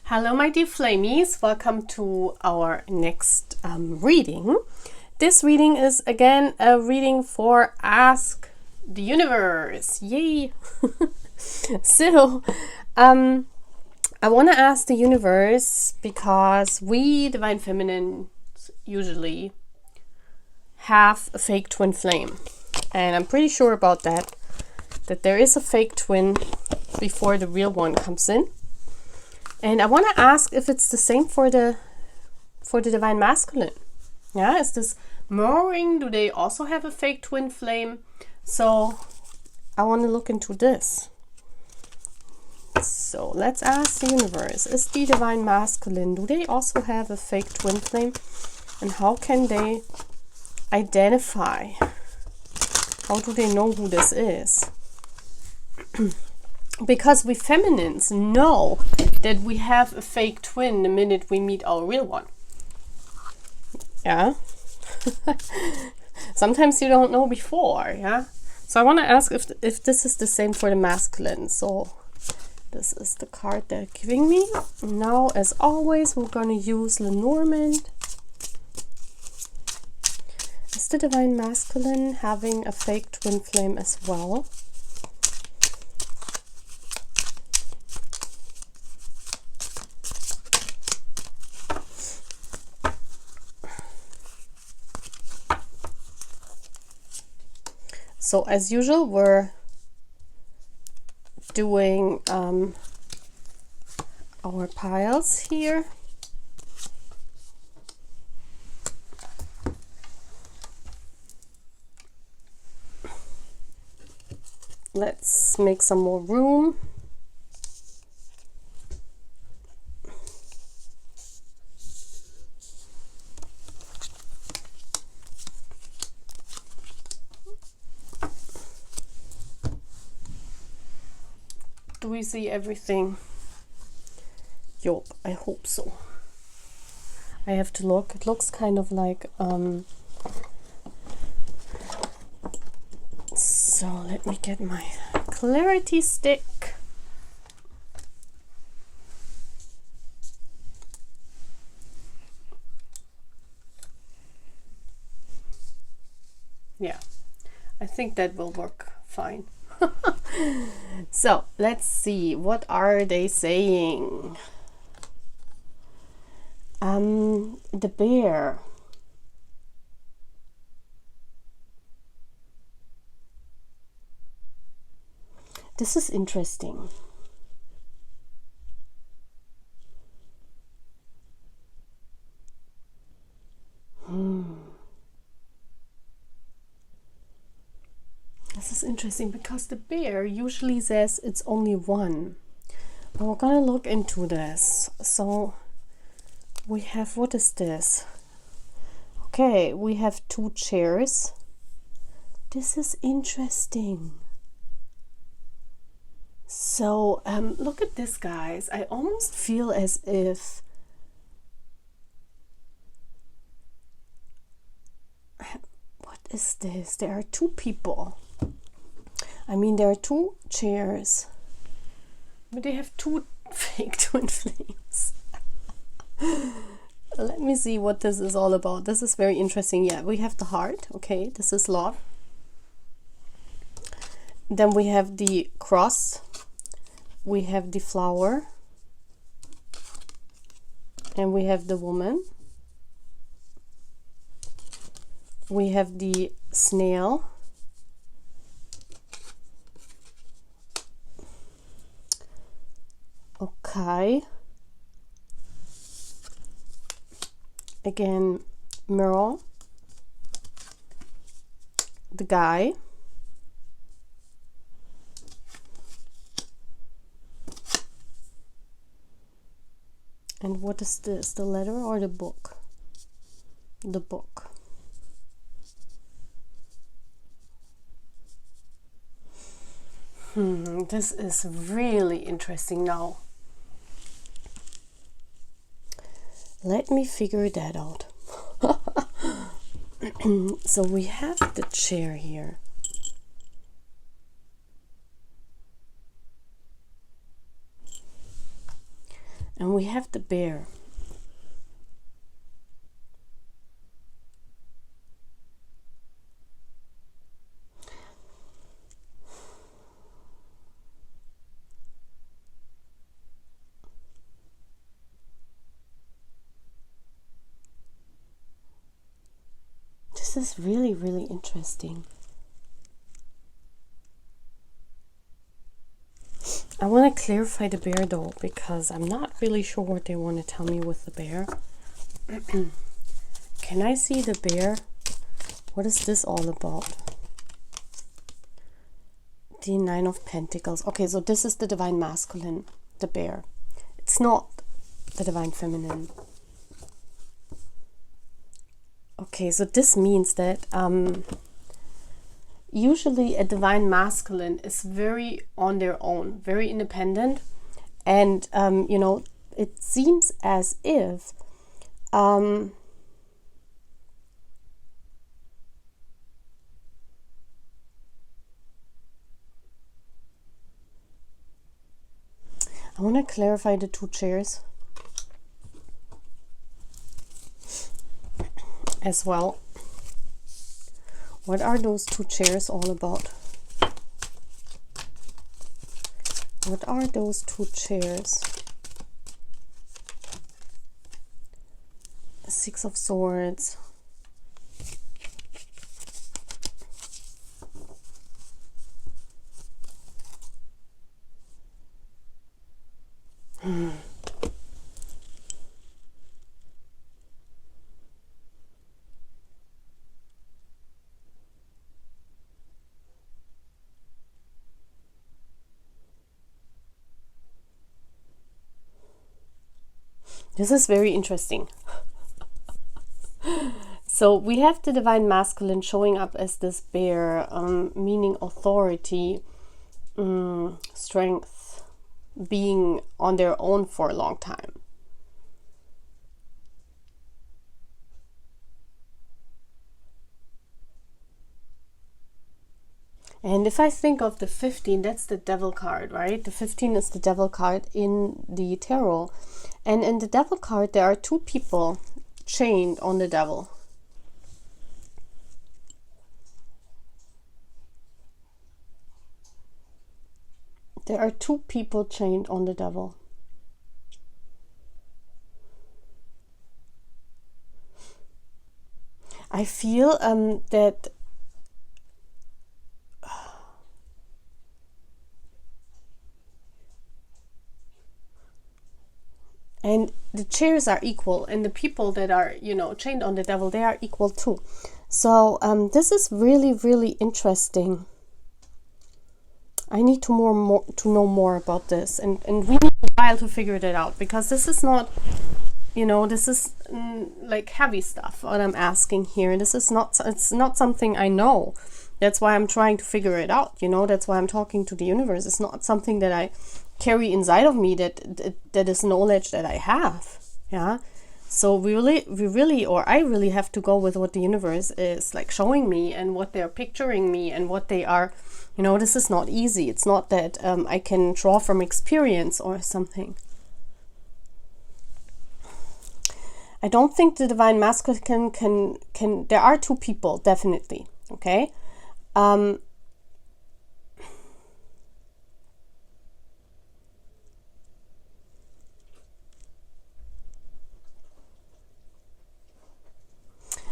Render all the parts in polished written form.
Hello my dear flamies, welcome to our next reading. This reading is again a reading for Ask the Universe. Yay! So, I want to ask the universe because we Divine Feminine usually have a fake twin flame. And I'm pretty sure about that there is a fake twin before the real one comes in. And I want to ask if it's the same for the Divine Masculine. Yeah, is this mirroring? Do they also have a fake twin flame? So I want to look into this. So let's ask the universe, is the Divine Masculine, do they also have a fake twin flame? And how can they identify? How do they know who this is? Because we feminines know that we have a fake twin the minute we meet our real one. Yeah. Sometimes you don't know before, yeah. So I want to ask if this is the same for the masculine. So this is the card they're giving me. Now, as always, we're going to use Lenormand. Is the Divine Masculine having a fake twin flame as well? So as usual, we're doing our piles here. Let's make some more room. Do we see everything? Yup, I hope so. I have to look. It looks kind of like so let me get my clarity stick. Yeah, I think that will work fine. So let's see, what are they saying? The bear. This is interesting. This is interesting because the bear usually says it's only one. But we're gonna look into this. So we have, what is this? Okay, we have 2 chairs. This is interesting. So look at this, guys. I almost feel as if what is this? There are 2 people. I mean, there are 2 chairs, but they have 2 fake twin flames. Let me see what this is all about. This is very interesting. Yeah, we have the heart. Okay, this is love. Then we have the cross. We have the flower. And we have the woman. We have the snail. Okay. Again, mirror. The guy. And what is this? The letter or the book? The book. This is really interesting now. Let me figure that out. So we have the chair here. And we have the bear. This is really, really interesting. I want to clarify the bear though, because I'm not really sure what they want to tell me with the bear. Can I see the bear? What is this all about? The Nine of Pentacles. Okay, so this is the Divine Masculine, the bear. It's not the Divine Feminine. Okay, so this means that usually a Divine Masculine is very on their own, very independent. And, you know, it seems as if I want to clarify the two chairs as well. What are those two chairs all about? What are those two chairs? Six of Swords. This is very interesting. So we have the Divine Masculine showing up as this bear, meaning authority, strength, being on their own for a long time. And if I think of the 15, that's the Devil card, right? The 15 is the Devil card in the tarot. And in the Devil card, there are two people chained on the Devil. There are two people chained on the Devil. I feel that and the chairs are equal, and the people that are, you know, chained on the Devil, they are equal too. So this is really, really interesting. I need to know more about this, and we need a while to figure that out, because this is not, you know, this is like heavy stuff what I'm asking here. This is not, it's not something I know. That's why I'm trying to figure it out, you know. That's why I'm talking to the universe. It's not something that I carry inside of me, that is knowledge that I have. Yeah, so we really, or I really have to go with what the universe is like showing me, and what they're picturing me, and what they are, you know. This is not easy. It's not that I can draw from experience or something. I don't think the Divine Masculine can there are two people, definitely. Okay.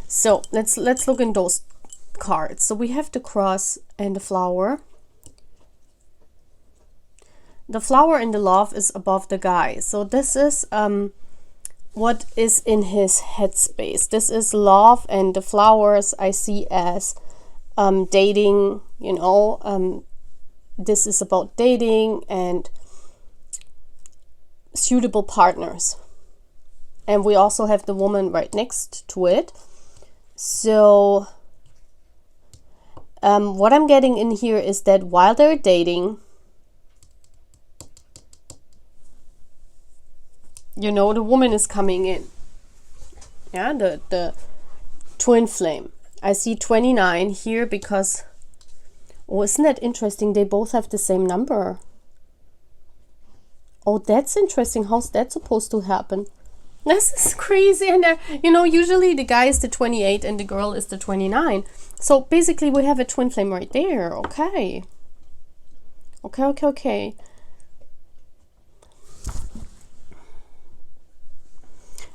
So let's look in those cards. So we have the cross and the flower. The flower in the love is above the guy. So this is what is in his headspace. This is love, and the flowers I see as dating, you know. This is about dating and suitable partners. And we also have the woman right next to it. So what I'm getting in here is that while they're dating, you know, the woman is coming in. Yeah, the twin flame. I see 29 here because, oh, isn't that interesting? They both have the same number. Oh, that's interesting. How's that supposed to happen? This is crazy. And you know, usually the guy is the 28 and the girl is the 29. So basically we have a twin flame right there. Okay. Okay.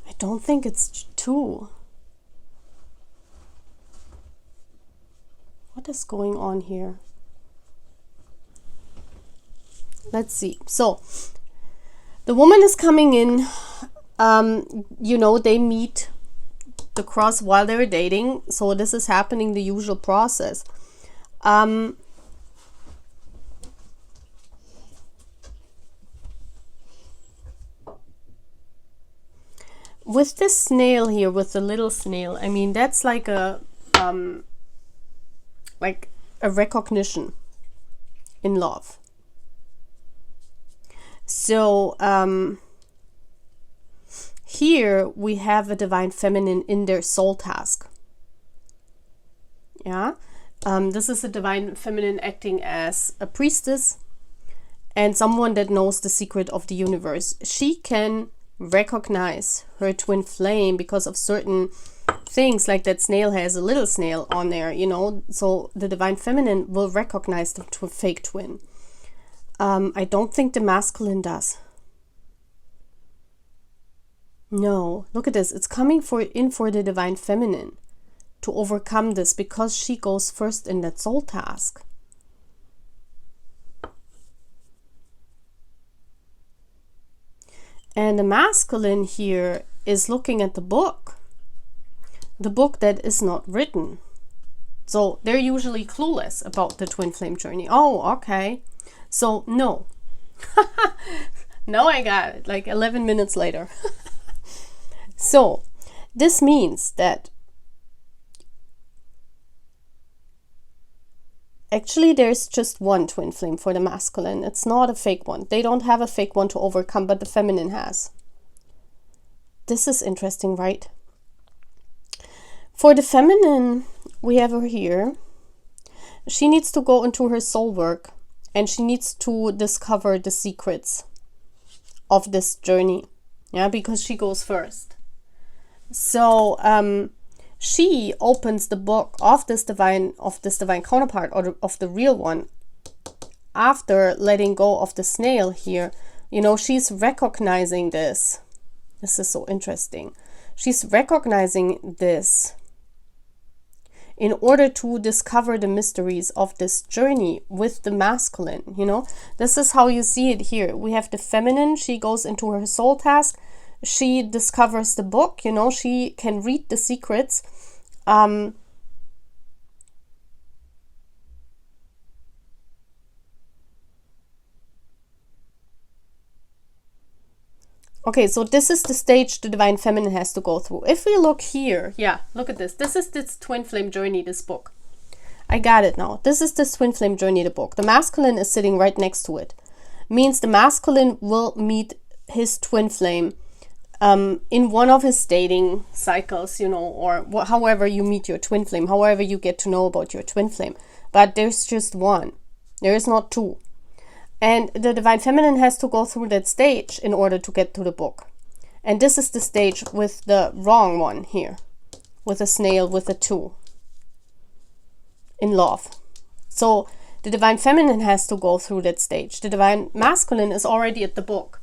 I don't think it's 2. What is going on here? Let's see. So the woman is coming in. You know, they meet the cross while they're dating. So this is happening, the usual process. With this snail here, with the little snail, I mean, that's like a recognition in love. So here we have a divine feminine in their soul task. Yeah, this is a divine feminine acting as a priestess and someone that knows the secret of the universe. She can recognize her twin flame because of certain things, like that snail has a little snail on there, you know. So the divine feminine will recognize the fake twin. I don't think the masculine does. No, look at this. It's coming in for the divine feminine to overcome this because she goes first in that soul task. And the masculine here is looking at the book that is not written. So they're usually clueless about the twin flame journey. Oh, okay. So no. No, I got it. Like 11 minutes later. So this means that actually there's just one twin flame for the masculine. It's not a fake one. They don't have a fake one to overcome, but the feminine has. This is interesting, right? For the feminine, we have her here. She needs to go into her soul work and she needs to discover the secrets of this journey. Yeah, because she goes first. So she opens the book of this divine counterpart, or of the real one, after letting go of the snail here. You know, she's recognizing this. This is so interesting. She's recognizing this in order to discover the mysteries of this journey with the masculine. You know, this is how you see it here. We have the feminine. She goes into her soul task. She discovers the book, you know, she can read the secrets. Okay, so this is the stage the divine feminine has to go through. If we look here, yeah, look at this. This is this twin flame journey, this book. I got it now. This is this twin flame journey, the book. The masculine is sitting right next to it. Means the masculine will meet his twin flame in one of his dating cycles, you know, or however you meet your twin flame, however you get to know about your twin flame. But there's just one. There is not two. And the divine feminine has to go through that stage in order to get to the book. And this is the stage with the wrong one here, with a snail with a 2 in love. So the divine feminine has to go through that stage. The divine masculine is already at the book.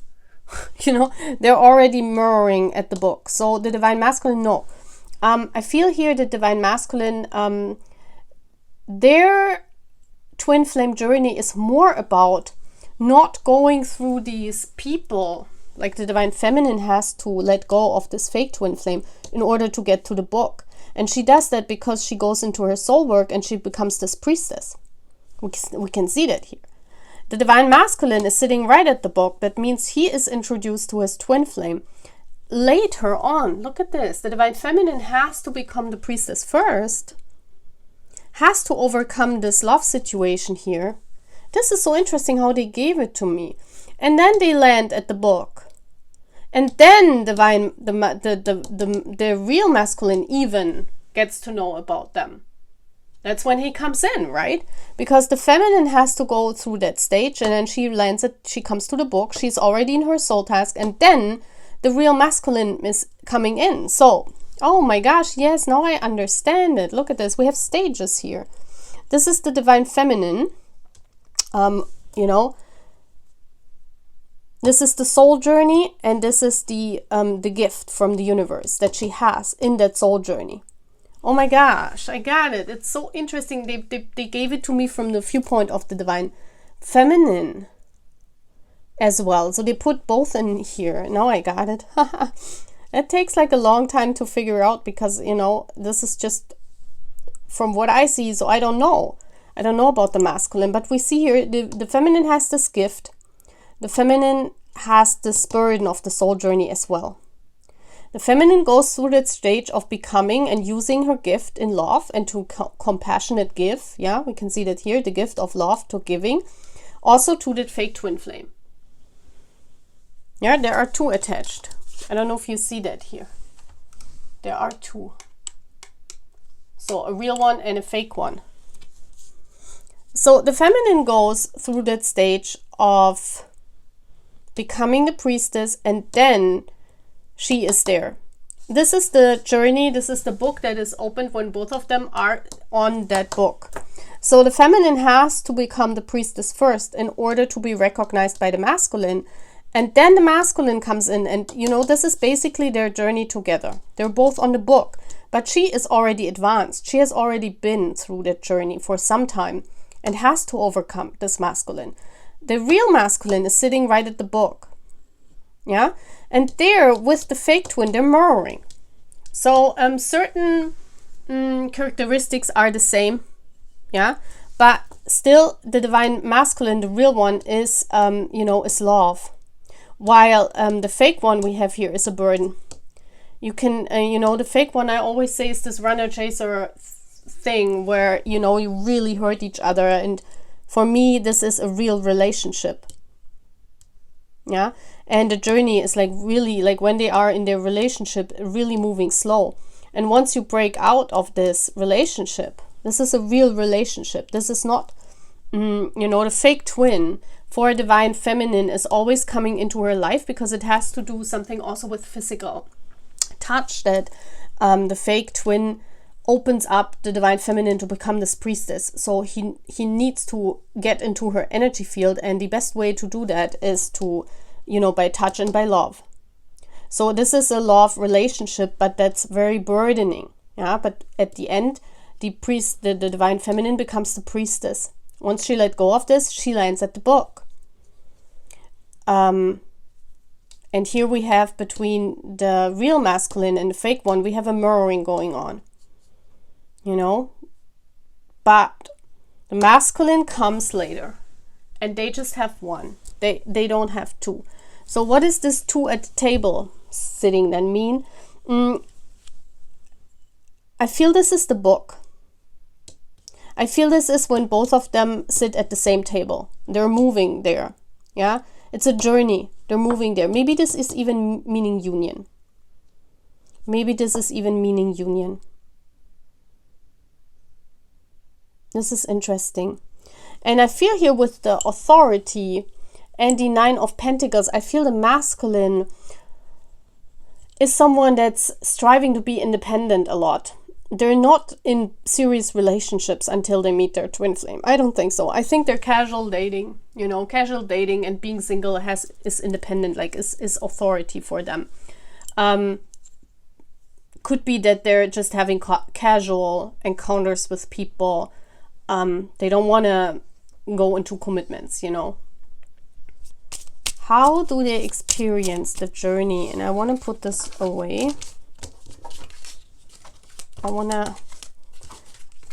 You know, they're already mirroring at the book. So the divine masculine, no. I feel here the divine masculine, their twin flame journey is more about not going through these people. Like the divine feminine has to let go of this fake twin flame in order to get to the book. And she does that because she goes into her soul work and she becomes this priestess. We can see that here. The divine masculine is sitting right at the book. That means he is introduced to his twin flame. Later on, look at this. The divine feminine has to become the priestess first. Has to overcome this love situation here. This is so interesting how they gave it to me. And then they land at the book. And then the real masculine even gets to know about them. That's when he comes in, right? Because the feminine has to go through that stage, and then she comes to the book, she's already in her soul task, and then the real masculine is coming in. So, oh my gosh, yes, now I understand it. Look at this. We have stages here. This is the divine feminine. You know, this is the soul journey, and this is the gift from the universe that she has in that soul journey. Oh my gosh, I got it. It's so interesting. They gave it to me from the viewpoint of the divine feminine as well. So they put both in here. Now I got it. It takes like a long time to figure out because, you know, this is just from what I see. So I don't know. I don't know about the masculine. But we see here the feminine has this gift. The feminine has this burden of the soul journey as well. The feminine goes through that stage of becoming and using her gift in love and to compassionate give. Yeah, we can see that here, the gift of love to giving. Also to that fake twin flame. Yeah, there are two attached. I don't know if you see that here. There are two. So a real one and a fake one. So the feminine goes through that stage of becoming the priestess, and then she is there. This is the journey. This is the book that is opened when both of them are on that book. So the feminine has to become the priestess first in order to be recognized by the masculine. And then the masculine comes in, and you know, this is basically their journey together. They're both on the book, but she is already advanced. She has already been through that journey for some time and has to overcome this masculine. The real masculine is sitting right at the book. Yeah, and there with the fake twin, they're mirroring. So certain characteristics are the same. Yeah, but still the divine masculine, the real one, is you know, is love, while the fake one we have here is a burden. You can you know, the fake one, I always say, is this runner chaser thing where, you know, you really hurt each other, and for me this is a real relationship. Yeah, and the journey is like really, like when they are in their relationship, really moving slow. And once you break out of this relationship, this is a real relationship. This is not you know, the fake twin for a divine feminine is always coming into her life because it has to do something also with physical touch, that the fake twin opens up the divine feminine to become this priestess. So he needs to get into her energy field, and the best way to do that is to, you know, by touch and by love. So this is a love relationship, but that's very burdening. Yeah, but at the end, the divine feminine becomes the priestess. Once she let go of this, she lands at the book. And here we have, between the real masculine and the fake one, we have a mirroring going on. You know, but the masculine comes later, and they just have one. They don't have two. So what does this two at the table sitting then mean? I feel this is the book. I feel this is when both of them sit at the same table. They're moving there. Yeah, it's a journey. They're moving there. Maybe this is even meaning union. Maybe this is even meaning union. This is interesting. And I feel here with the authority and the 9 of Pentacles, I feel the masculine is someone that's striving to be independent a lot. They're not in serious relationships until they meet their twin flame. I don't think so. I think they're casual dating, you know, casual dating, and being single is independent, like is authority for them. Could be that they're just having casual encounters with people. They don't want to go into commitments, you know. How do they experience the journey? And I want to put this away. I want to,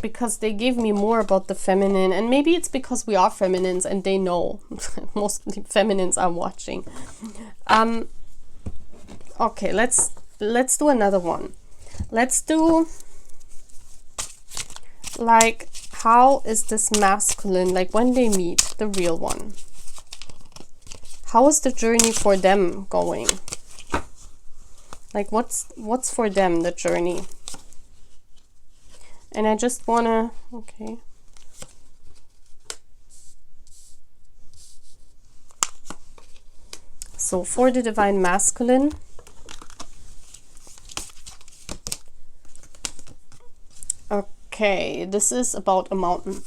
because they give me more about the feminine, and maybe it's because we are feminines and they know. Most feminines are watching. Okay, let's do another one. Let's do, like, how is this masculine, like when they meet the real one? How is the journey for them going? Like what's for them, the journey? And I just want to, okay. So for the Divine Masculine, okay, this is about a mountain.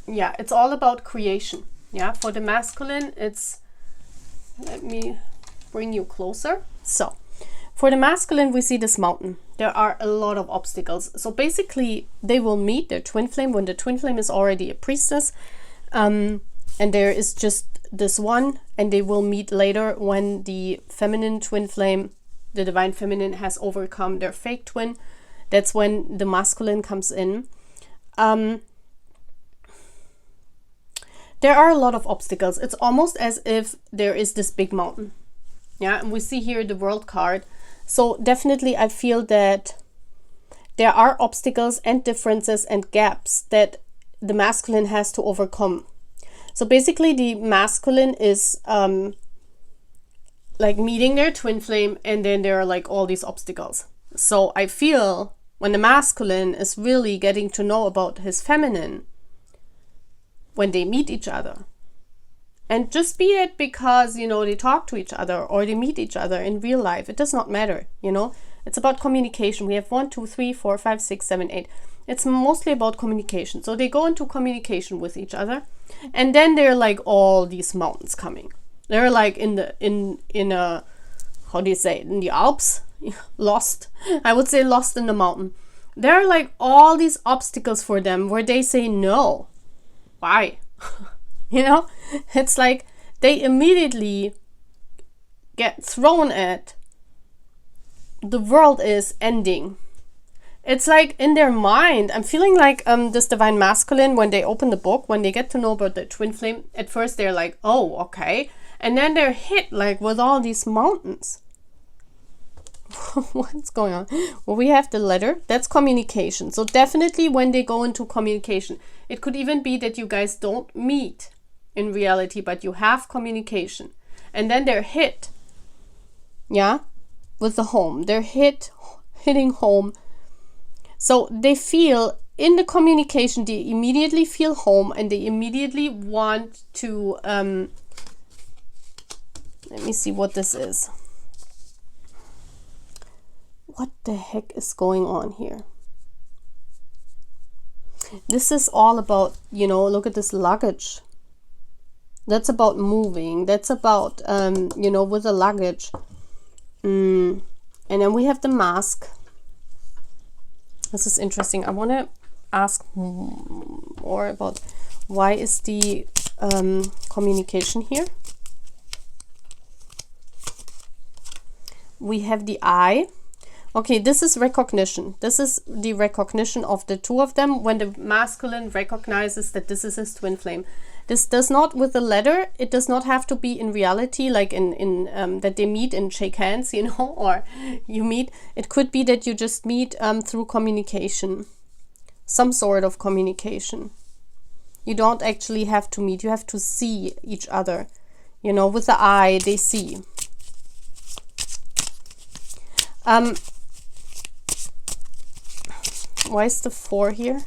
Yeah, it's all about creation. Yeah, for the masculine, it's, let me bring you closer. So for the masculine, we see this mountain. There are a lot of obstacles. So basically, they will meet their twin flame when the twin flame is already a priestess. And there is just this one, and they will meet later when the feminine twin flame, the divine feminine, has overcome their fake twin. That's when the masculine comes in. There are a lot of obstacles. It's almost as if there is this big mountain. Yeah, and we see here the world card. So definitely I feel that there are obstacles and differences and gaps that the masculine has to overcome. So basically the masculine is like meeting their twin flame, and then there are like all these obstacles. So I feel when the masculine is really getting to know about his feminine, when they meet each other, and just be it because, you know, they talk to each other or they meet each other in real life, it does not matter, you know. It's about communication. We have 1, 2, 3, 4, 5, 6, 7, 8. It's mostly about communication. So they go into communication with each other, and then there are like all these mountains coming. They're like in a, how do you say it, in the Alps, lost. I would say lost in the mountain. There are like all these obstacles for them where they say no. Why? You know, it's like they immediately get thrown at the world is ending. It's like in their mind, I'm feeling like this divine masculine, when they open the book, when they get to know about the twin flame, at first they're like, oh, okay. And then they're hit like with all these mountains. What's going on? Well, we have the letter. That's communication. So definitely when they go into communication, it could even be that you guys don't meet in reality, but you have communication. And then they're hit. Yeah? With the home. They're hitting home. So they feel in the communication, they immediately feel home, and they immediately want to, let me see what this is. What the heck is going on here? This is all about, you know, look at this luggage. That's about moving. That's about, you know, with the luggage. And then we have the mask. This is interesting. I want to ask more about why is the communication here. We have the eye. Okay, this is recognition. This is the recognition of the two of them when the masculine recognizes that this is his twin flame. This does not, with the letter, it does not have to be in reality, like in that they meet and shake hands, you know, or you meet. It could be that you just meet through communication, some sort of communication. You don't actually have to meet. You have to see each other, you know, with the eye, they see. Why is the 4 here?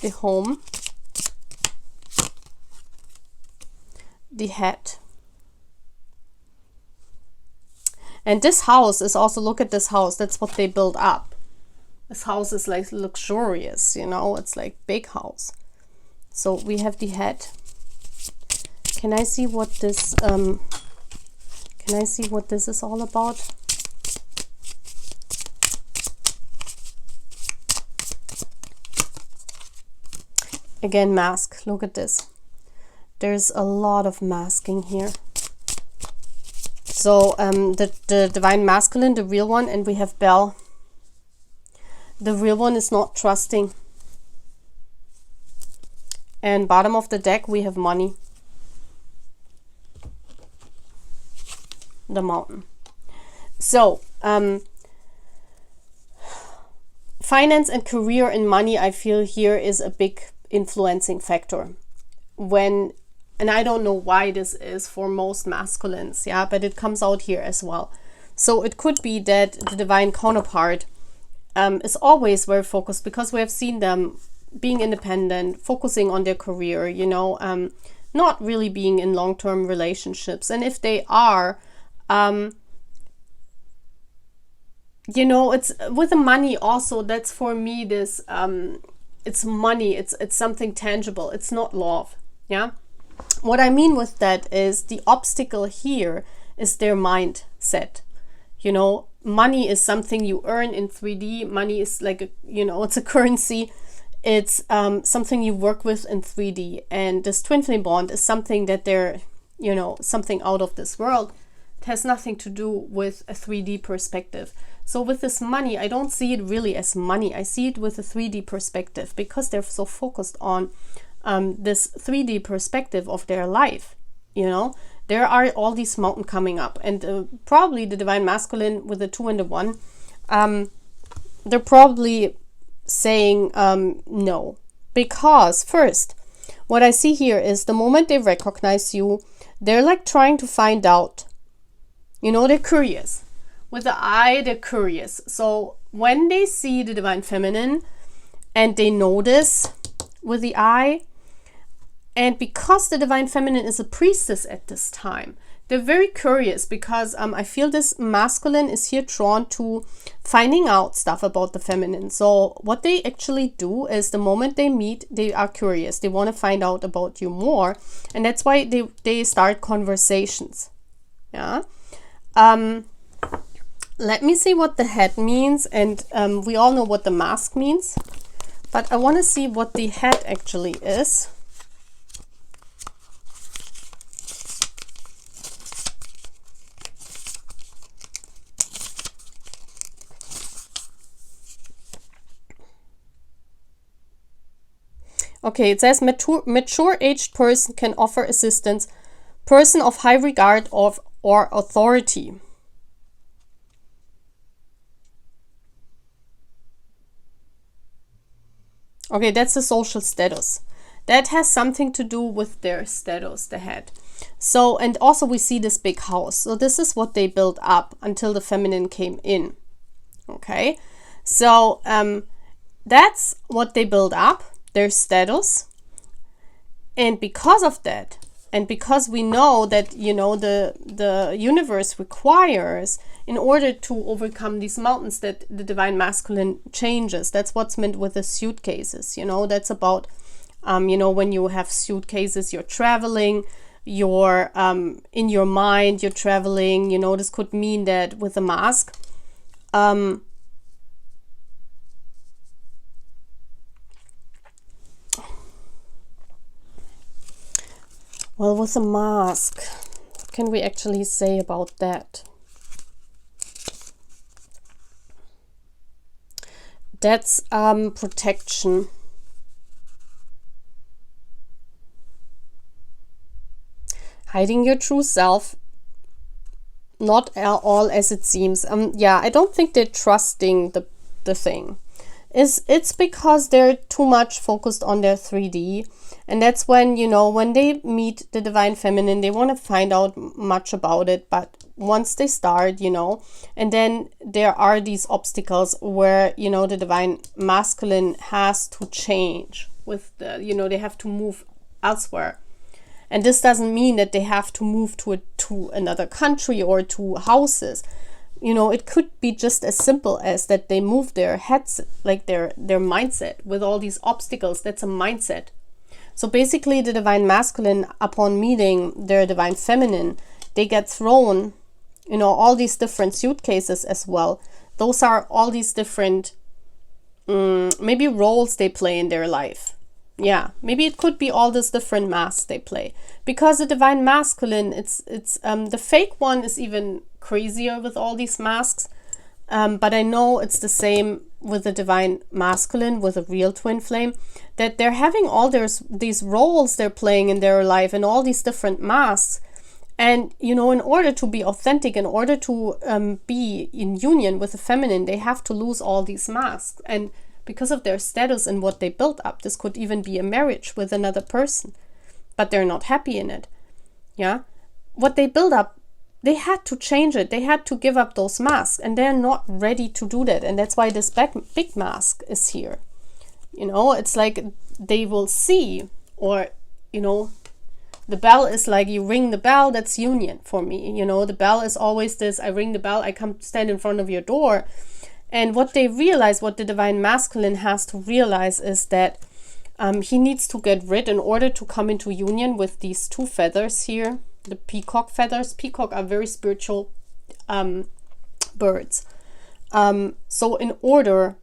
The home. The head. And this house is also, look at this house. That's what they build up. This house is like luxurious, you know. It's like big house. So we have the head. Can I see what this, can I see what this is all about? Again, mask. Look at this. There's a lot of masking here. So the divine masculine, the real one, and we have Bell. The real one is not trusting. And bottom of the deck, we have money. The mountain. So, finance and career and money, I feel here is a big influencing factor. When, and I don't know why this is for most masculines, yeah, but it comes out here as well. So it could be that the divine counterpart is always very focused, because we have seen them being independent, focusing on their career, you know, not really being in long-term relationships. And if they are, you know, it's with the money also, that's for me this, it's money, it's something tangible, it's not love. Yeah. What I mean with that is the obstacle here is their mindset. You know, money is something you earn in 3D. Money is like, a, you know, it's a currency. It's something you work with in 3D. And this twin flame bond is something that they're, you know, something out of this world. It has nothing to do with a 3D perspective. So with this money, I don't see it really as money. I see it with a 3D perspective, because they're so focused on this 3D perspective of their life. You know, there are all these mountains coming up, and probably the divine masculine with the 2 and the 1, they're probably saying no. Because first, what I see here is the moment they recognize you, they're like trying to find out. You know, they're curious. With the eye, they're curious. So when they see the divine feminine and they notice with the eye, and because the divine feminine is a priestess at this time, they're very curious, because I feel this masculine is here drawn to finding out stuff about the feminine. So what they actually do is the moment they meet, they are curious. They want to find out about you more. And that's why they start conversations. Yeah. Let me see what the head means. And we all know what the mask means. But I want to see what the head actually is. Okay, it says mature aged person can offer assistance, person of high regard or authority. Okay, that's the social status. That has something to do with their status, the head. So, and also we see this big house. So this is what they built up until the feminine came in. Okay, so that's what they build up, their status. And because of that, and because we know that, you know, the universe requires, in order to overcome these mountains, that the divine masculine changes. That's what's meant with the suitcases. You know, that's about, you know, when you have suitcases, you're traveling, you're in your mind, you're traveling. You know, this could mean that with the mask, well, with a mask, what can we actually say about that? That's protection. Hiding your true self, not all as it seems. Yeah, I don't think they're trusting the thing. It's because they're too much focused on their 3D. And that's when, you know, when they meet the divine feminine, they want to find out much about it. But once they start, you know, and then there are these obstacles where, you know, the divine masculine has to change with the, you know, they have to move elsewhere. And this doesn't mean that they have to move to another country or to houses. You know, it could be just as simple as that they move their heads, like their mindset with all these obstacles. That's a mindset. So basically the divine masculine, upon meeting their divine feminine, they get thrown, you know, all these different suitcases as well. Those are all these different, maybe roles they play in their life. Yeah, maybe it could be all these different masks they play. Because the divine masculine, it's the fake one is even crazier with all these masks. But I know it's the same with the divine masculine, with a real twin flame, that they're having all these roles they're playing in their life and all these different masks. And, you know, in order to be authentic, in order to be in union with the feminine, they have to lose all these masks. And because of their status and what they built up, this could even be a marriage with another person, but they're not happy in it. Yeah. What they build up, they had to change it. They had to give up those masks, and they're not ready to do that. And that's why this big mask is here. You know, it's like they will see, or, you know, the bell is like, you ring the bell, that's union for me. You know, the bell is always this, I ring the bell, I come stand in front of your door. And what they realize, what the divine masculine has to realize, is that he needs to get rid, in order to come into union with these two feathers here, the peacock feathers. Peacock are very spiritual birds. So in order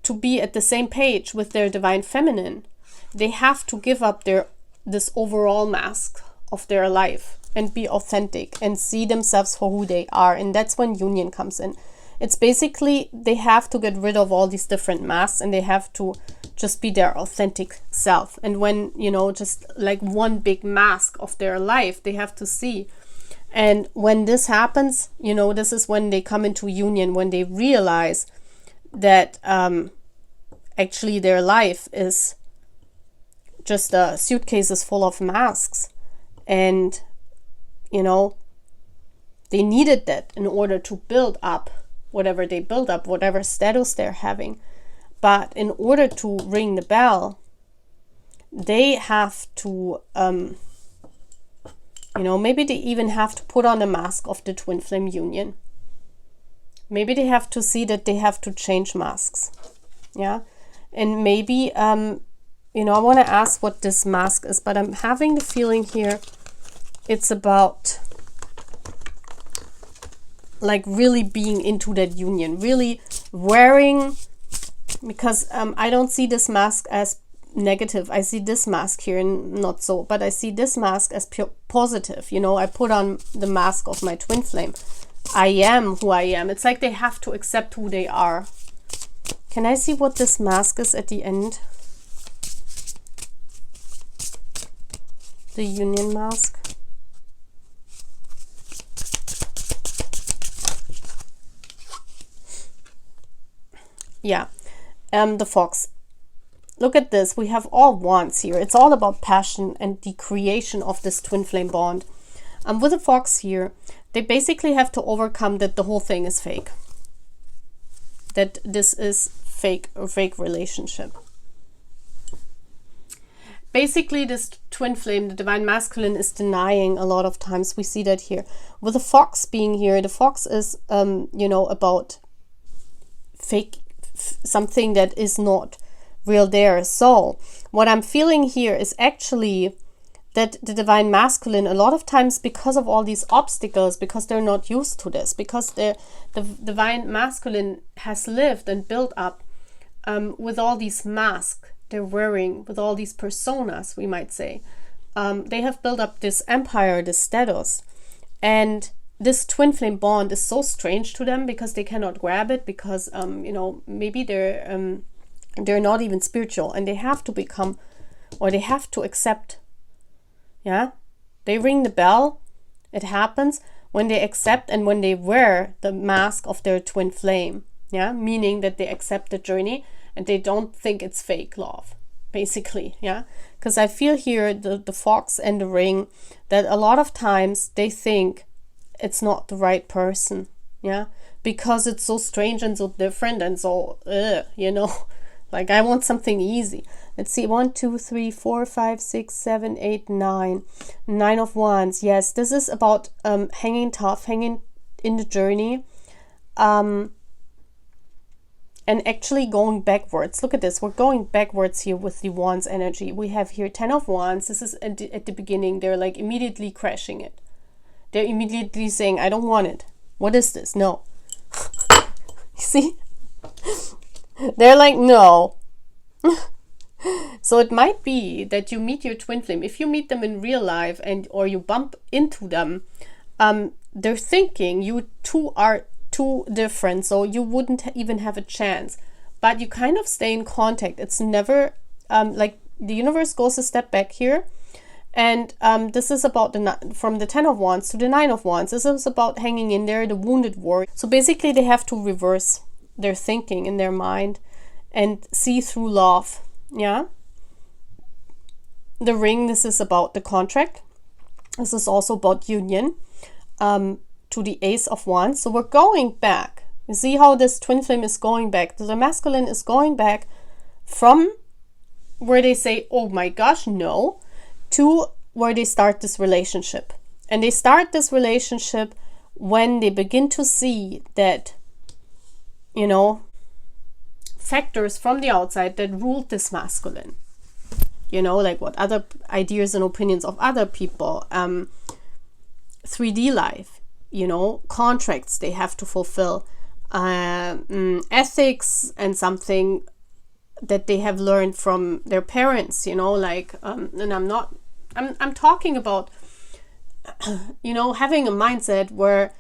to be at the same page with their divine feminine, they have to give up this overall mask of their life and be authentic and see themselves for who they are. And that's when union comes in. It's basically, they have to get rid of all these different masks, and they have to just be their authentic self. And when, you know, just like one big mask of their life, they have to see. And when this happens, you know, this is when they come into union, when they realize that actually their life is just suitcases full of masks. And, you know, they needed that in order to build up whatever they build up, whatever status they're having. But in order to ring the bell, they have to, you know, maybe they even have to put on a mask of the twin flame union. Maybe they have to see that they have to change masks. Yeah. And maybe, you know, I want to ask what this mask is, but I'm having the feeling here it's about like really being into that union, really wearing, because I don't see this mask as negative. I see this mask here and not so, but I see this mask as pure positive. You know, I put on the mask of my twin flame. I am who I am. It's like they have to accept who they are. Can I see what this mask is at the end? The union mask. Yeah, the fox. Look at this. We have all wands here. It's all about passion and the creation of this twin flame bond. With the fox here, they basically have to overcome that the whole thing is fake. That this is fake, a fake relationship. Basically, this twin flame, the divine masculine, is denying a lot of times. We see that here. With the fox being here, the fox is, you know, about fake, something that is not real there. So what I'm feeling here is actually that the divine masculine, a lot of times, because of all these obstacles, because they're not used to this, because the divine masculine has lived and built up with all these masks they're wearing, with all these personas, we might say. They have built up this empire, this status, and this twin flame bond is so strange to them because they cannot grab it, because you know, maybe they're not even spiritual, and they have to become, or they have to accept. Yeah, they ring the bell. It happens when they accept and when they wear the mask of their twin flame. Yeah, meaning that they accept the journey and they don't think it's fake love, basically. Yeah, because I feel here the fox and the ring, that a lot of times they think it's not the right person. Yeah, because it's so strange and so different and so you know, like I want something easy. Let's see, 1 2 3 4 5 6 7 8 9 9 of wands. Yes, this is about hanging tough, hanging in the journey, and actually going backwards. Look at this, we're going backwards here with the wands energy. We have here 10 of wands. This is at the beginning. They're like immediately crashing it. They're immediately saying, I don't want it. What is this? No. See? They're like, no. So it might be that you meet your twin flame. If you meet them in real life or you bump into them, they're thinking you two are too different, so you wouldn't even have a chance. But you kind of stay in contact. It's never like the universe goes a step back here. And this is about from the 10 of wands to the 9 of wands. This is about hanging in there, the wounded warrior. So basically they have to reverse their thinking in their mind and see through love. Yeah. The ring, this is about the contract. This is also about union. to the Ace of Wands. So we're going back. You see how this twin flame is going back. The masculine is going back from where they say, oh my gosh, no, to where they start this relationship. And they start this relationship when they begin to see that, you know, factors from the outside that ruled this masculine. You know, like what other ideas and opinions of other people, 3D life, you know, contracts they have to fulfill, ethics, and something that they have learned from their parents, you know, like, and I'm talking about, you know, having a mindset where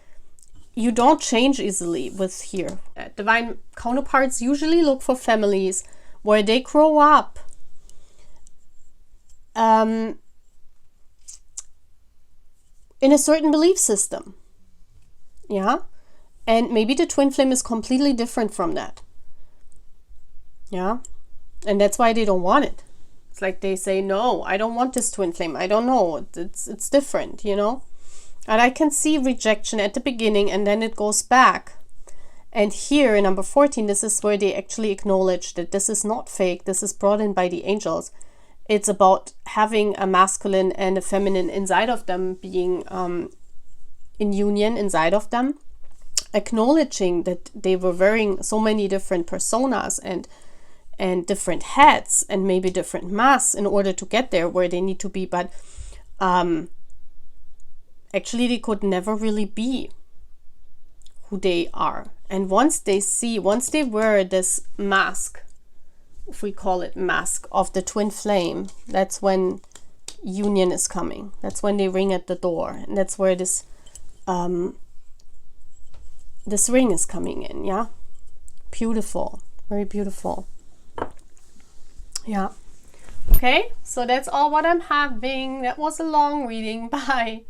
you don't change easily with here. Divine counterparts usually look for families where they grow up in a certain belief system. Yeah. And maybe the twin flame is completely different from that. Yeah. And that's why they don't want it. It's like they say, no, I don't want this twin flame. I don't know. It's different, you know. And I can see rejection at the beginning, and then it goes back. And here in number 14, this is where they actually acknowledge that this is not fake. This is brought in by the angels. It's about having a masculine and a feminine inside of them, being in union inside of them, acknowledging that they were wearing so many different personas and different hats and maybe different masks in order to get there where they need to be. But actually they could never really be who they are. And once they wear this mask, if we call it mask, of the twin flame, that's when union is coming. That's when they ring at the door. And that's where this ring is coming in. Yeah. Beautiful. Very beautiful. Yeah. Okay. So that's all what I'm having. That was a long reading. Bye.